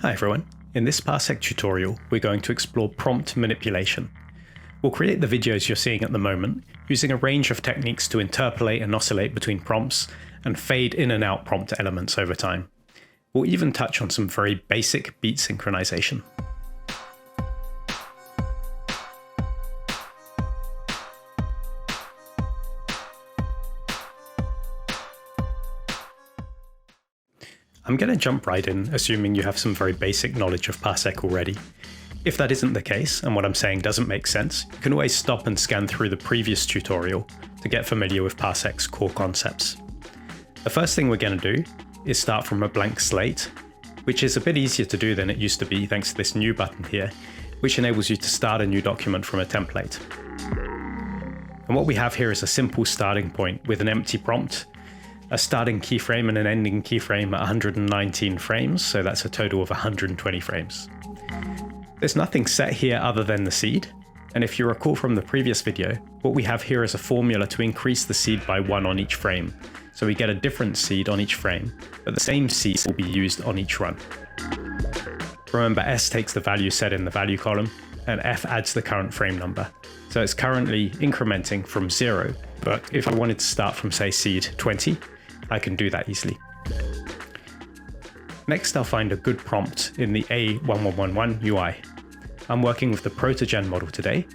Hi everyone, in this Parseq tutorial we're going to explore prompt manipulation. We'll create the videos you're seeing at the moment using a range of techniques to interpolate and oscillate between prompts and fade in and out prompt elements over time. We'll even touch on some very basic beat synchronization. I'm going to jump right in, assuming you have some very basic knowledge of Parseq already. If that isn't the case, and what I'm saying doesn't make sense, you can always stop and scan through the previous tutorial to get familiar with Parseq's core concepts. The first thing we're going to do is start from a blank slate, which is a bit easier to do than it used to be thanks to this new button here, which enables you to start a new document from a template. And what we have here is a simple starting point with an empty prompt, a starting keyframe and an ending keyframe at 119 frames, so that's a total of 120 frames. There's nothing set here other than the seed, and if you recall from the previous video, what we have here is a formula to increase the seed by 1 on each frame, so we get a different seed on each frame, but the same seed will be used on each run. Remember, S takes the value set in the value column, and F adds the current frame number. So it's currently incrementing from 0, but if I wanted to start from, say, seed 20, I can do that easily. Next, I'll find a good prompt in the A1111 UI. I'm working with the Protogen model today,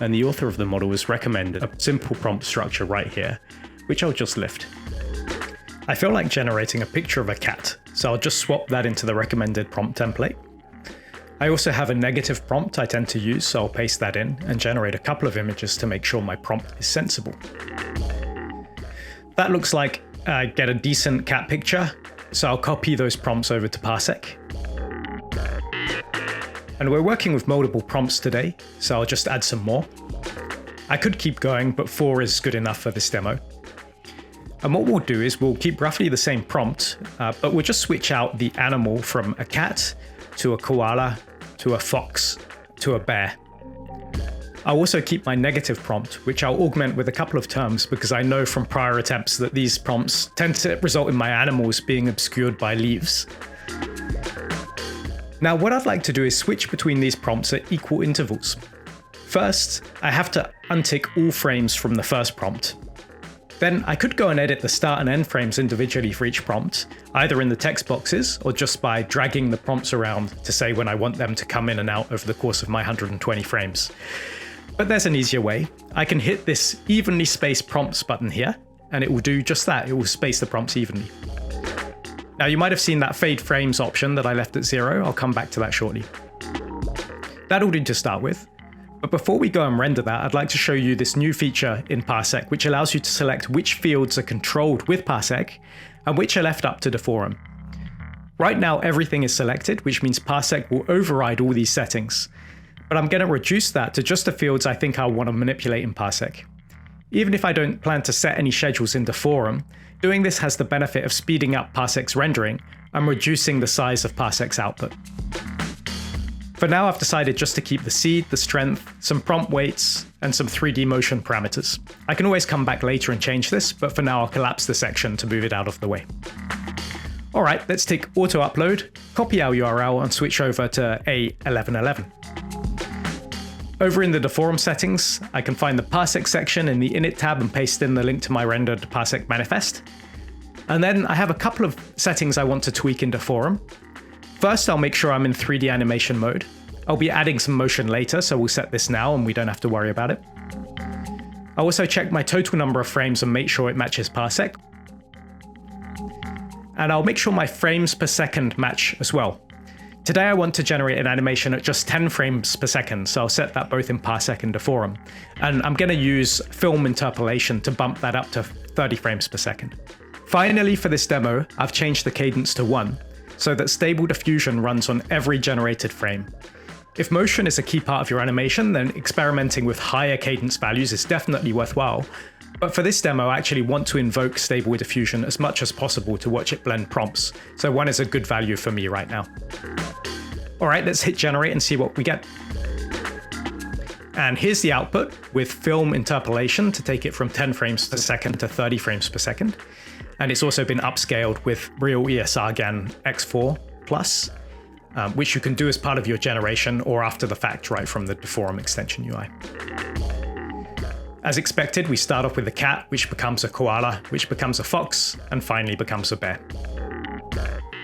and the author of the model has recommended a simple prompt structure right here, which I'll just lift. I feel like generating a picture of a cat, so I'll just swap that into the recommended prompt template. I also have a negative prompt I tend to use, so I'll paste that in and generate a couple of images to make sure my prompt is sensible. That looks like I get a decent cat picture, so I'll copy those prompts over to Parseq. And we're working with multiple prompts today, so I'll just add some more. I could keep going, but 4 is good enough for this demo. And what we'll do is we'll keep roughly the same prompt, but we'll just switch out the animal from a cat to a koala to a fox to a bear. I'll also keep my negative prompt, which I'll augment with a couple of terms because I know from prior attempts that these prompts tend to result in my animals being obscured by leaves. Now, what I'd like to do is switch between these prompts at equal intervals. First, I have to untick all frames from the first prompt. Then I could go and edit the start and end frames individually for each prompt, either in the text boxes or just by dragging the prompts around to say when I want them to come in and out over the course of my 120 frames. But there's an easier way. I can hit this evenly spaced prompts button here, and it will do just that. It will space the prompts evenly. Now, you might have seen that fade frames option that I left at 0. I'll come back to that shortly. That'll do to start with. But before we go and render that, I'd like to show you this new feature in Parseq, which allows you to select which fields are controlled with Parseq and which are left up to Deforum. Right now, everything is selected, which means Parseq will override all these settings. But I'm going to reduce that to just the fields I think I'll want to manipulate in Parseq. Even if I don't plan to set any schedules in Deforum, doing this has the benefit of speeding up Parseq's rendering and reducing the size of Parseq's output. For now, I've decided just to keep the seed, the strength, some prompt weights, and some 3D motion parameters. I can always come back later and change this, but for now I'll collapse the section to move it out of the way. Alright, let's take auto upload, copy our URL, and switch over to A1111. Over in the Deforum settings, I can find the Parseq section in the Init tab and paste in the link to my rendered Parseq manifest. And then I have a couple of settings I want to tweak in Deforum. First, I'll make sure I'm in 3D animation mode. I'll be adding some motion later, so we'll set this now and we don't have to worry about it. I'll also check my total number of frames and make sure it matches Parseq. And I'll make sure my frames per second match as well. Today I want to generate an animation at just 10 frames per second, so I'll set that both in Parseq and Deforum. And I'm going to use film interpolation to bump that up to 30 frames per second. Finally, for this demo, I've changed the cadence to 1, so that Stable Diffusion runs on every generated frame. If motion is a key part of your animation, then experimenting with higher cadence values is definitely worthwhile. But for this demo, I actually want to invoke Stable Diffusion as much as possible to watch it blend prompts, so 1 is a good value for me right now. Alright, let's hit generate and see what we get. And here's the output with film interpolation to take it from 10 frames per second to 30 frames per second. And it's also been upscaled with real ESR GAN X4 Plus. which you can do as part of your generation or after the fact right from the Deforum extension UI. As expected, we start off with a cat, which becomes a koala, which becomes a fox, and finally becomes a bear.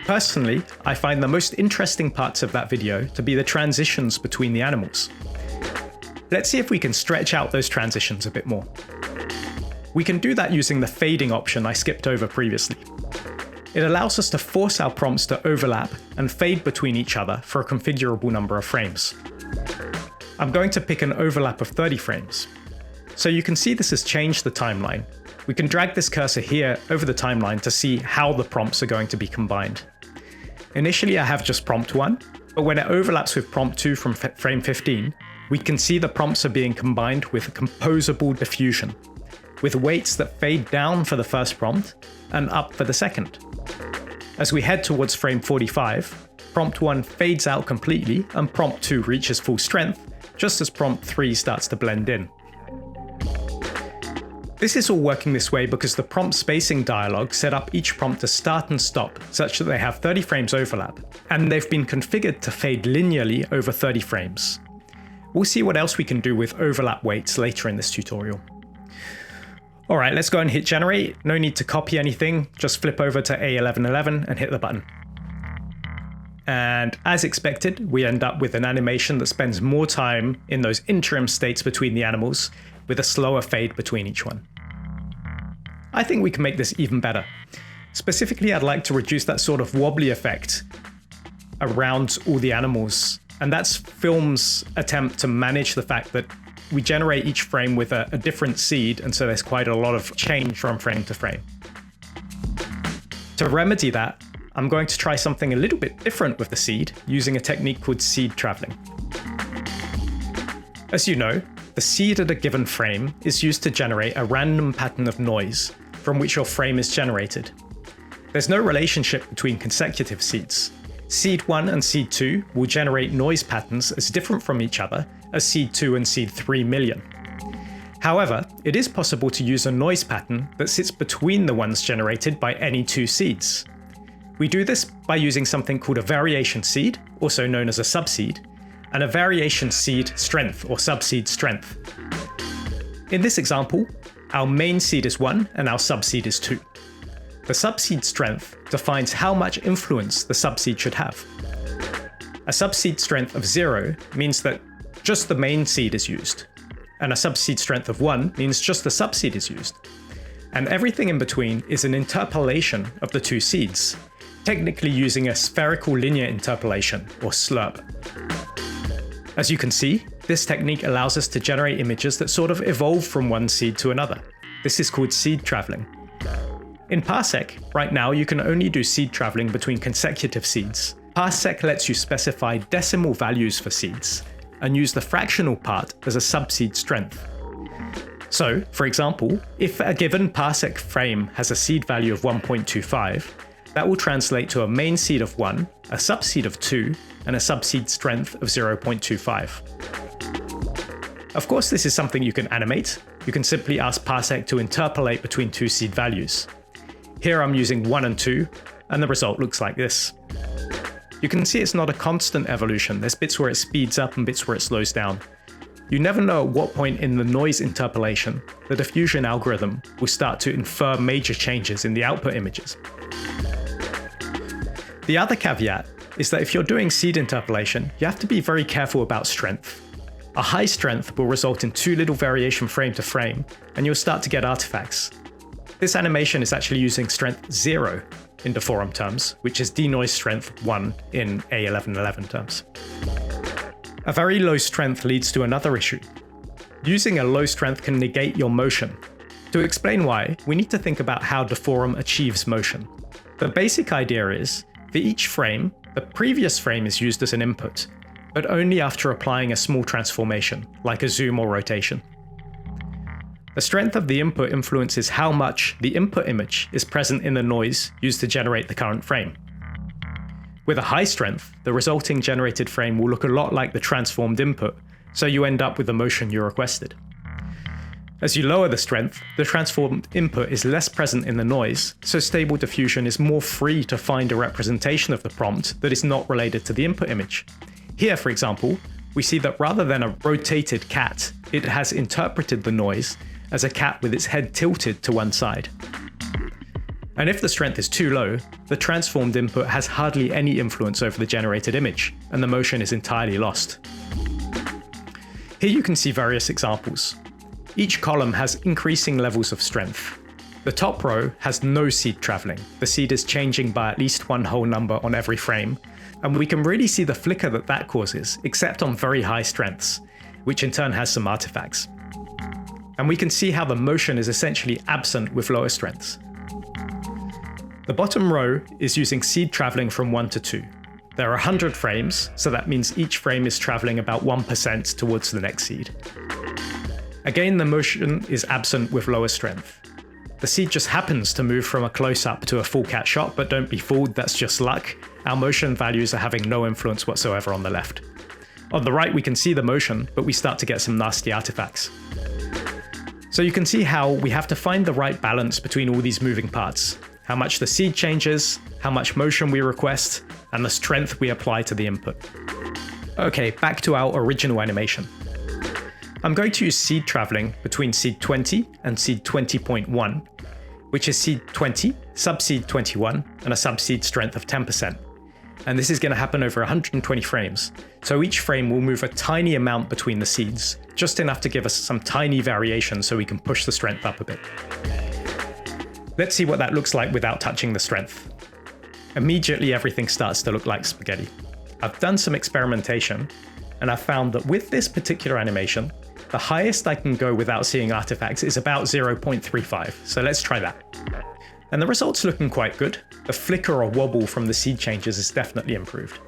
Personally, I find the most interesting parts of that video to be the transitions between the animals. Let's see if we can stretch out those transitions a bit more. We can do that using the fading option I skipped over previously. It allows us to force our prompts to overlap and fade between each other for a configurable number of frames. I'm going to pick an overlap of 30 frames. So you can see this has changed the timeline. We can drag this cursor here over the timeline to see how the prompts are going to be combined. Initially I have just prompt 1, but when it overlaps with prompt 2 from frame 15, we can see the prompts are being combined with a composable diffusion, with weights that fade down for the first prompt and up for the second. As we head towards frame 45, prompt 1 fades out completely and prompt 2 reaches full strength, just as prompt 3 starts to blend in. This is all working this way because the prompt spacing dialog set up each prompt to start and stop such that they have 30 frames overlap, and they've been configured to fade linearly over 30 frames. We'll see what else we can do with overlap weights later in this tutorial. Alright, let's go and hit generate. No need to copy anything, just flip over to A1111 and hit the button. And as expected, we end up with an animation that spends more time in those interim states between the animals, with a slower fade between each one. I think we can make this even better. Specifically, I'd like to reduce that sort of wobbly effect around all the animals, and that's film's attempt to manage the fact that we generate each frame with a different seed, and so there's quite a lot of change from frame to frame. To remedy that, I'm going to try something a little bit different with the seed, using a technique called seed traveling. As you know, the seed at a given frame is used to generate a random pattern of noise from which your frame is generated. There's no relationship between consecutive seeds. Seed 1 and seed 2 will generate noise patterns as different from each other as seed 2 and seed 3 million. However, it is possible to use a noise pattern that sits between the ones generated by any two seeds. We do this by using something called a variation seed, also known as a subseed, and a variation seed strength or subseed strength. In this example, our main seed is 1 and our subseed is 2. The subseed strength defines how much influence the subseed should have. A subseed strength of 0 means that just the main seed is used, and a subseed strength of 1 means just the subseed is used. And everything in between is an interpolation of the two seeds, technically using a spherical linear interpolation, or SLURP. As you can see, this technique allows us to generate images that sort of evolve from one seed to another. This is called seed traveling. In Parseq, right now you can only do seed traveling between consecutive seeds. Parseq lets you specify decimal values for seeds, and use the fractional part as a subseed strength. So, for example, if a given Parseq frame has a seed value of 1.25, that will translate to a main seed of 1, a subseed of 2, and a subseed strength of 0.25. Of course, this is something you can animate. You can simply ask Parseq to interpolate between two seed values. Here I'm using 1 and 2, and the result looks like this. You can see it's not a constant evolution. There's bits where it speeds up and bits where it slows down. You never know at what point in the noise interpolation the diffusion algorithm will start to infer major changes in the output images. The other caveat is that if you're doing seed interpolation, you have to be very careful about strength. A high strength will result in too little variation frame to frame, and you'll start to get artifacts. This animation is actually using strength 0 in Deforum terms, which is denoise strength 1 in A1111 terms. A very low strength leads to another issue. Using a low strength can negate your motion. To explain why, we need to think about how Deforum achieves motion. The basic idea is, for each frame, the previous frame is used as an input, but only after applying a small transformation, like a zoom or rotation. The strength of the input influences how much the input image is present in the noise used to generate the current frame. With a high strength, the resulting generated frame will look a lot like the transformed input, so you end up with the motion you requested. As you lower the strength, the transformed input is less present in the noise, so Stable Diffusion is more free to find a representation of the prompt that is not related to the input image. Here, for example, we see that rather than a rotated cat, it has interpreted the noise as a cat with its head tilted to one side. And if the strength is too low, the transformed input has hardly any influence over the generated image, and the motion is entirely lost. Here you can see various examples. Each column has increasing levels of strength. The top row has no seed traveling. The seed is changing by at least one whole number on every frame, and we can really see the flicker that causes, except on very high strengths, which in turn has some artifacts. And we can see how the motion is essentially absent with lower strengths. The bottom row is using seed traveling from 1 to 2. There are 100 frames, so that means each frame is traveling about 1% towards the next seed. Again, the motion is absent with lower strength. The seed just happens to move from a close-up to a full cat shot, but don't be fooled, that's just luck. Our motion values are having no influence whatsoever on the left. On the right we can see the motion, but we start to get some nasty artifacts. So you can see how we have to find the right balance between all these moving parts. How much the seed changes, how much motion we request, and the strength we apply to the input. Okay, back to our original animation. I'm going to use seed traveling between seed 20 and seed 20.1, which is seed 20, sub-seed 21, and a sub-seed strength of 10%. And this is going to happen over 120 frames. So each frame will move a tiny amount between the seeds, just enough to give us some tiny variation so we can push the strength up a bit. Let's see what that looks like without touching the strength. Immediately everything starts to look like spaghetti. I've done some experimentation, and I've found that with this particular animation, the highest I can go without seeing artifacts is about 0.35, so let's try that. And the result's looking quite good. The flicker or wobble from the seed changes is definitely improved.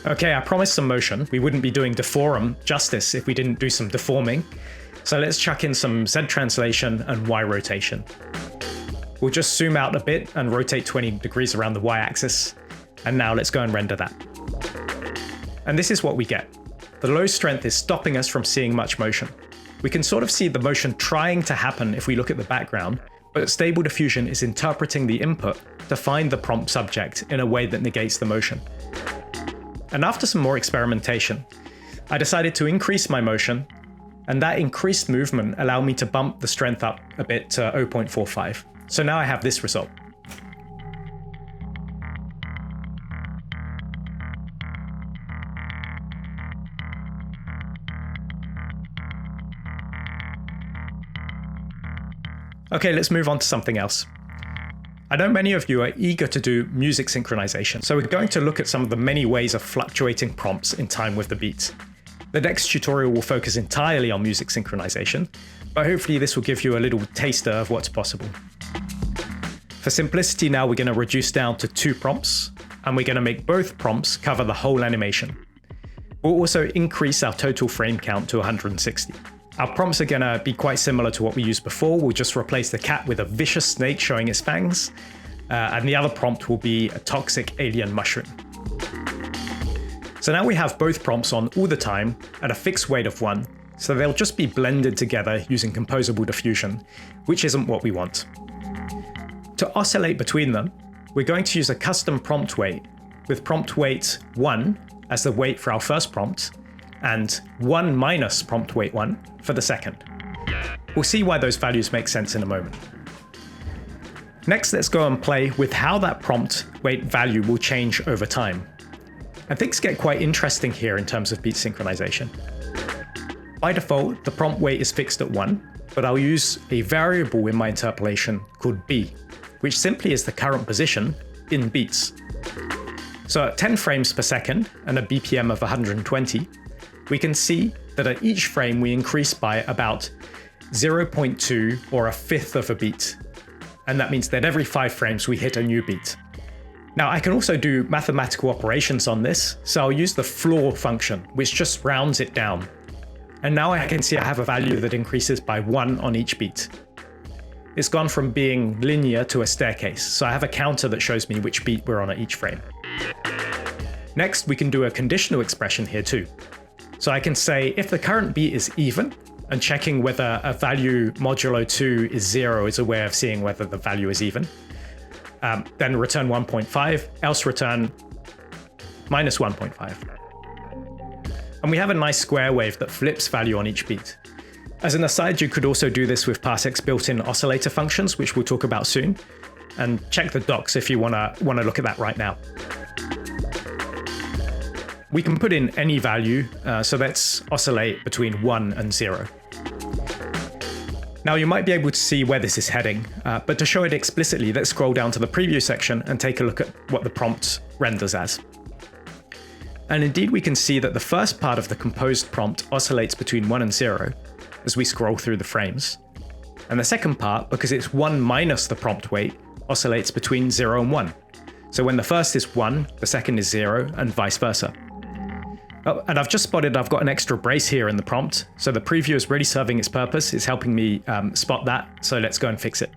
Okay, I promised some motion. We wouldn't be doing Deforum justice if we didn't do some deforming. So let's chuck in some Z translation and Y rotation. We'll just zoom out a bit and rotate 20 degrees around the Y axis. And now let's go and render that. And this is what we get. The low strength is stopping us from seeing much motion. We can sort of see the motion trying to happen if we look at the background, but Stable Diffusion is interpreting the input to find the prompt subject in a way that negates the motion. And after some more experimentation, I decided to increase my motion, and that increased movement allowed me to bump the strength up a bit to 0.45. So now I have this result. Okay, let's move on to something else. I know many of you are eager to do music synchronization, so we're going to look at some of the many ways of fluctuating prompts in time with the beat. The next tutorial will focus entirely on music synchronization, but hopefully this will give you a little taster of what's possible. For simplicity now, we're going to reduce down to 2 prompts, and we're going to make both prompts cover the whole animation. We'll also increase our total frame count to 160. Our prompts are going to be quite similar to what we used before. We'll just replace the cat with a vicious snake showing its fangs, and the other prompt will be a toxic alien mushroom. So now we have both prompts on all the time at a fixed weight of 1, so they'll just be blended together using composable diffusion, which isn't what we want. To oscillate between them, we're going to use a custom prompt weight, with prompt weight 1 as the weight for our first prompt, and 1 minus prompt weight 1 for the second. We'll see why those values make sense in a moment. Next, let's go and play with how that prompt weight value will change over time. And things get quite interesting here in terms of beat synchronization. By default, the prompt weight is fixed at 1, but I'll use a variable in my interpolation called B, which simply is the current position in beats. So at 10 frames per second and a BPM of 120, we can see that at each frame we increase by about 0.2 or a fifth of a beat. And that means that every 5 frames we hit a new beat. Now I can also do mathematical operations on this, so I'll use the floor function, which just rounds it down. And now I can see I have a value that increases by 1 on each beat. It's gone from being linear to a staircase, so I have a counter that shows me which beat we're on at each frame. Next, we can do a conditional expression here too. So I can say if the current beat is even, and checking whether a value modulo 2 is 0 is a way of seeing whether the value is even, then return 1.5, else return minus 1.5. And we have a nice square wave that flips value on each beat. As an aside, you could also do this with Parseq's built-in oscillator functions, which we'll talk about soon. And check the docs if you wanna look at that right now. We can put in any value, so let's oscillate between 1 and 0. Now you might be able to see where this is heading, but to show it explicitly, let's scroll down to the preview section and take a look at what the prompt renders as. And indeed we can see that the first part of the composed prompt oscillates between 1 and 0 as we scroll through the frames. And the second part, because it's 1 minus the prompt weight, oscillates between 0 and 1. So when the first is 1, the second is 0, and vice versa. Oh, and I've just spotted I've got an extra brace here in the prompt, so the preview is really serving its purpose. It's helping me spot that, so let's go and fix it.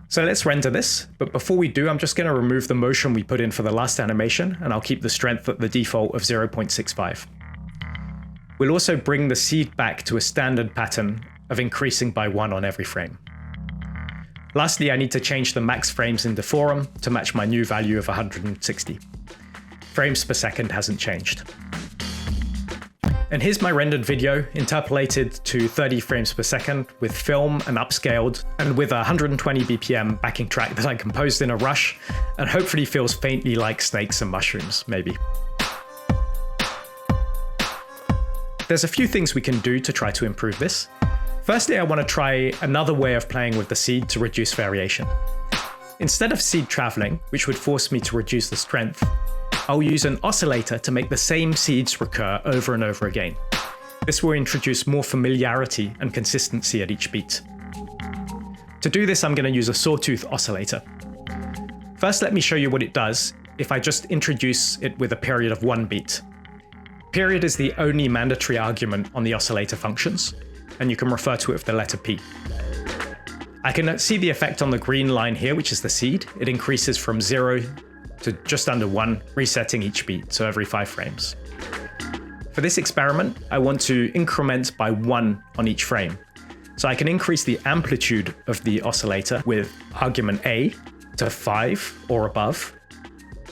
So let's render this, but before we do, I'm just going to remove the motion we put in for the last animation, and I'll keep the strength at the default of 0.65. We'll also bring the seed back to a standard pattern of increasing by 1 on every frame. Lastly, I need to change the max frames in Deforum to match my new value of 160. Frames per second hasn't changed. And here's my rendered video, interpolated to 30 frames per second with film and upscaled, and with a 120 BPM backing track that I composed in a rush, and hopefully feels faintly like snakes and mushrooms, maybe. There's a few things we can do to try to improve this. Firstly, I want to try another way of playing with the seed to reduce variation. Instead of seed traveling, which would force me to reduce the strength, I'll use an oscillator to make the same seeds recur over and over again. This will introduce more familiarity and consistency at each beat. To do this, I'm going to use a sawtooth oscillator. First, let me show you what it does if I just introduce it with a period of 1 beat. Period is the only mandatory argument on the oscillator functions, and you can refer to it with the letter P. I can see the effect on the green line here, which is the seed. It increases from 0 to just under 1, resetting each beat, so every 5 frames. For this experiment, I want to increment by 1 on each frame. So I can increase the amplitude of the oscillator with argument A to 5 or above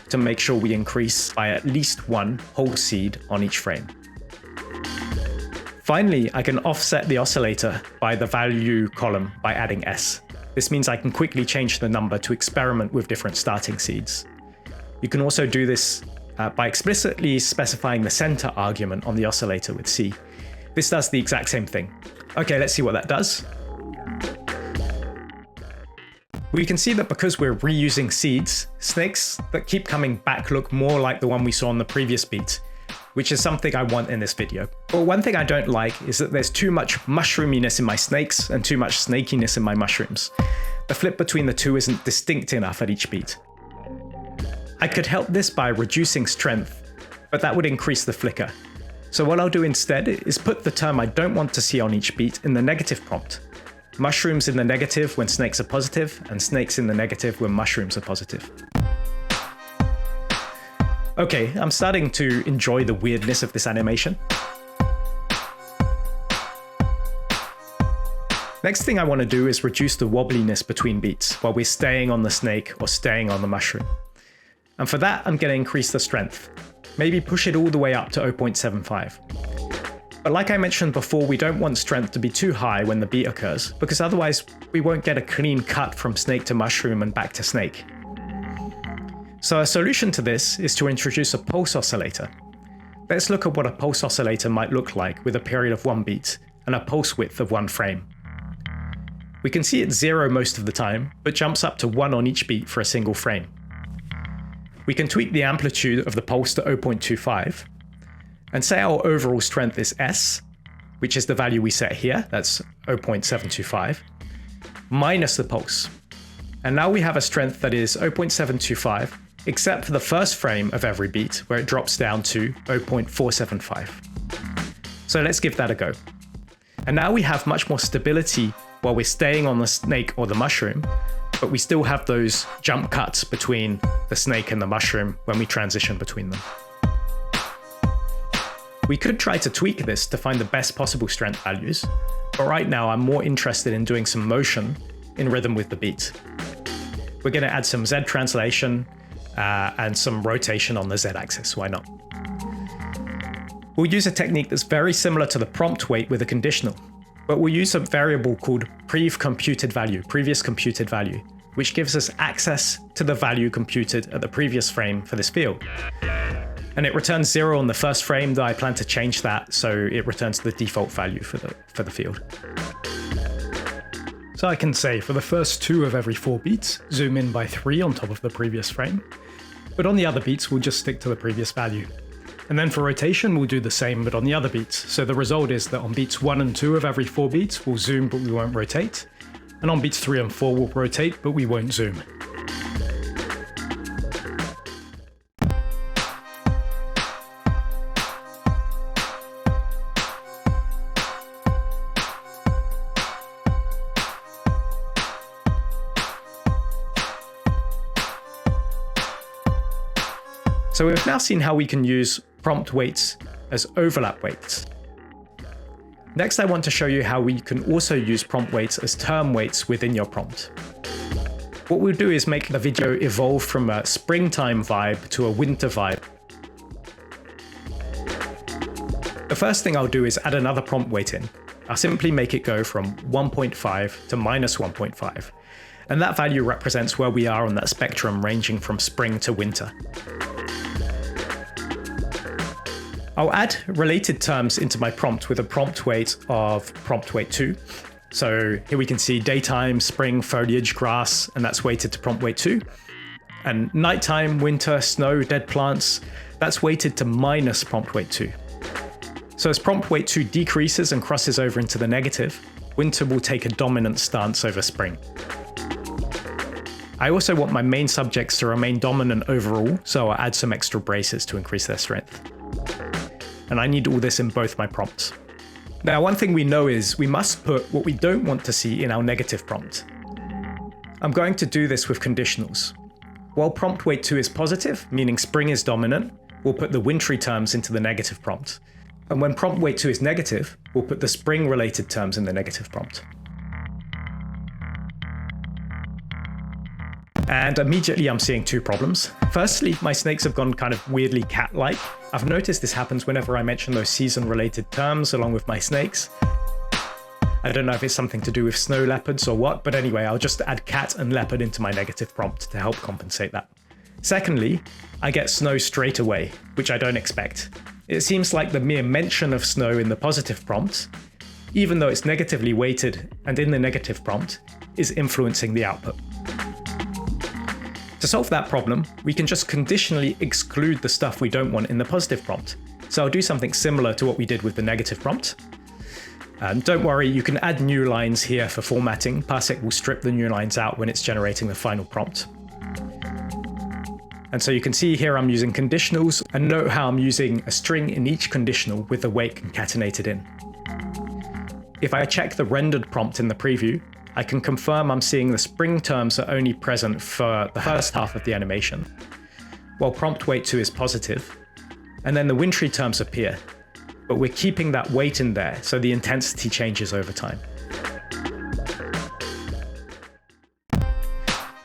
to make sure we increase by at least 1 whole seed on each frame. Finally, I can offset the oscillator by the value column by adding S. This means I can quickly change the number to experiment with different starting seeds. You can also do this by explicitly specifying the center argument on the oscillator with C. This does the exact same thing. Okay, let's see what that does. We can see that because we're reusing seeds, snakes that keep coming back look more like the one we saw on the previous beat, which is something I want in this video. But one thing I don't like is that there's too much mushroominess in my snakes and too much snakiness in my mushrooms. The flip between the two isn't distinct enough at each beat. I could help this by reducing strength, but that would increase the flicker. So what I'll do instead is put the term I don't want to see on each beat in the negative prompt. Mushrooms in the negative when snakes are positive, and snakes in the negative when mushrooms are positive. Okay, I'm starting to enjoy the weirdness of this animation. Next thing I want to do is reduce the wobbliness between beats while we're staying on the snake or staying on the mushroom. And for that, I'm going to increase the strength. Maybe push it all the way up to 0.75. But like I mentioned before, we don't want strength to be too high when the beat occurs, because otherwise we won't get a clean cut from snake to mushroom and back to snake. So a solution to this is to introduce a pulse oscillator. Let's look at what a pulse oscillator might look like with a period of 1 beat and a pulse width of 1 frame. We can see it's 0 most of the time, but jumps up to 1 on each beat for a single frame. We can tweak the amplitude of the pulse to 0.25, and say our overall strength is S, which is the value we set here, that's 0.725, minus the pulse. And now we have a strength that is 0.725, except for the first frame of every beat, where it drops down to 0.475. So let's give that a go. And now we have much more stability while we're staying on the snake or the mushroom, but we still have those jump cuts between the snake and the mushroom when we transition between them. We could try to tweak this to find the best possible strength values, but right now I'm more interested in doing some motion in rhythm with the beat. We're going to add some Z translation and some rotation on the Z axis, why not? We'll use a technique that's very similar to the prompt weight with a conditional, but we'll use a variable called previous computed value, which gives us access to the value computed at the previous frame for this field. And it returns 0 on the first frame, though I plan to change that so it returns the default value for the field. So I can say for the first 2 of every 4 beats, zoom in by 3 on top of the previous frame, but on the other beats we'll just stick to the previous value. And then for rotation we'll do the same but on the other beats, so the result is that on beats 1 and 2 of every 4 beats we'll zoom but we won't rotate, and on beats 3 and 4 we'll rotate but we won't zoom. So we've now seen how we can use prompt weights as overlap weights. Next, I want to show you how we can also use prompt weights as term weights within your prompt. What we'll do is make the video evolve from a springtime vibe to a winter vibe. The first thing I'll do is add another prompt weight in. I'll simply make it go from 1.5 to -1.5. And that value represents where we are on that spectrum ranging from spring to winter. I'll add related terms into my prompt with a prompt weight of prompt weight 2. So here we can see daytime, spring, foliage, grass, and that's weighted to prompt weight 2. And nighttime, winter, snow, dead plants, that's weighted to minus prompt weight 2. So as prompt weight 2 decreases and crosses over into the negative, winter will take a dominant stance over spring. I also want my main subjects to remain dominant overall, so I'll add some extra braces to increase their strength. And I need all this in both my prompts. Now, one thing we know is we must put what we don't want to see in our negative prompt. I'm going to do this with conditionals. While prompt weight 2 is positive, meaning spring is dominant, we'll put the wintry terms into the negative prompt. And when prompt weight 2 is negative, we'll put the spring-related terms in the negative prompt. And immediately I'm seeing 2 problems. Firstly, my snakes have gone kind of weirdly cat-like. I've noticed this happens whenever I mention those season-related terms along with my snakes. I don't know if it's something to do with snow leopards or what, but anyway, I'll just add cat and leopard into my negative prompt to help compensate that. Secondly, I get snow straight away, which I don't expect. It seems like the mere mention of snow in the positive prompt, even though it's negatively weighted and in the negative prompt, is influencing the output. To solve that problem, we can just conditionally exclude the stuff we don't want in the positive prompt. So I'll do something similar to what we did with the negative prompt. Don't worry, you can add new lines here for formatting. Parseq will strip the new lines out when it's generating the final prompt. And so you can see here I'm using conditionals, and note how I'm using a string in each conditional with the weight concatenated in. If I check the rendered prompt in the preview, I can confirm I'm seeing the spring terms are only present for the first half of the animation, while prompt weight 2 is positive, and then the wintry terms appear, but we're keeping that weight in there so the intensity changes over time.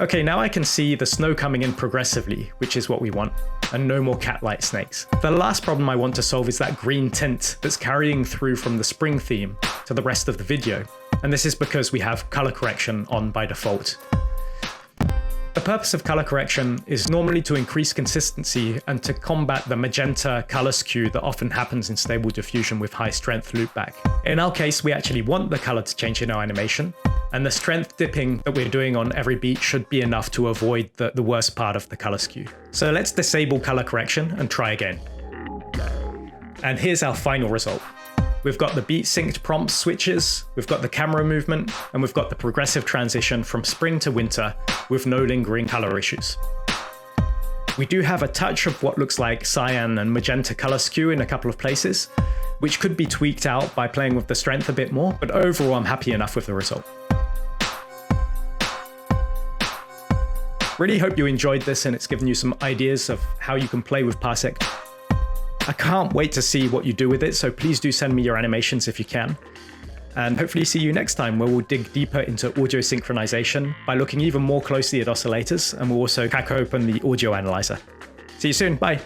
Okay, now I can see the snow coming in progressively, which is what we want, and no more cat-like snakes. The last problem I want to solve is that green tint that's carrying through from the spring theme to the rest of the video. And this is because we have color correction on by default. The purpose of color correction is normally to increase consistency and to combat the magenta color skew that often happens in Stable Diffusion with high strength loopback. In our case, we actually want the color to change in our animation, and the strength dipping that we're doing on every beat should be enough to avoid the worst part of the color skew. So let's disable color correction and try again. And here's our final result. We've got the beat synced prompt switches, we've got the camera movement, and we've got the progressive transition from spring to winter with no lingering color issues. We do have a touch of what looks like cyan and magenta color skew in a couple of places, which could be tweaked out by playing with the strength a bit more, but overall I'm happy enough with the result. Really hope you enjoyed this and it's given you some ideas of how you can play with Parseq. I can't wait to see what you do with it, so please do send me your animations if you can. And hopefully see you next time, where we'll dig deeper into audio synchronization by looking even more closely at oscillators, and we'll also crack open the audio analyzer. See you soon, bye!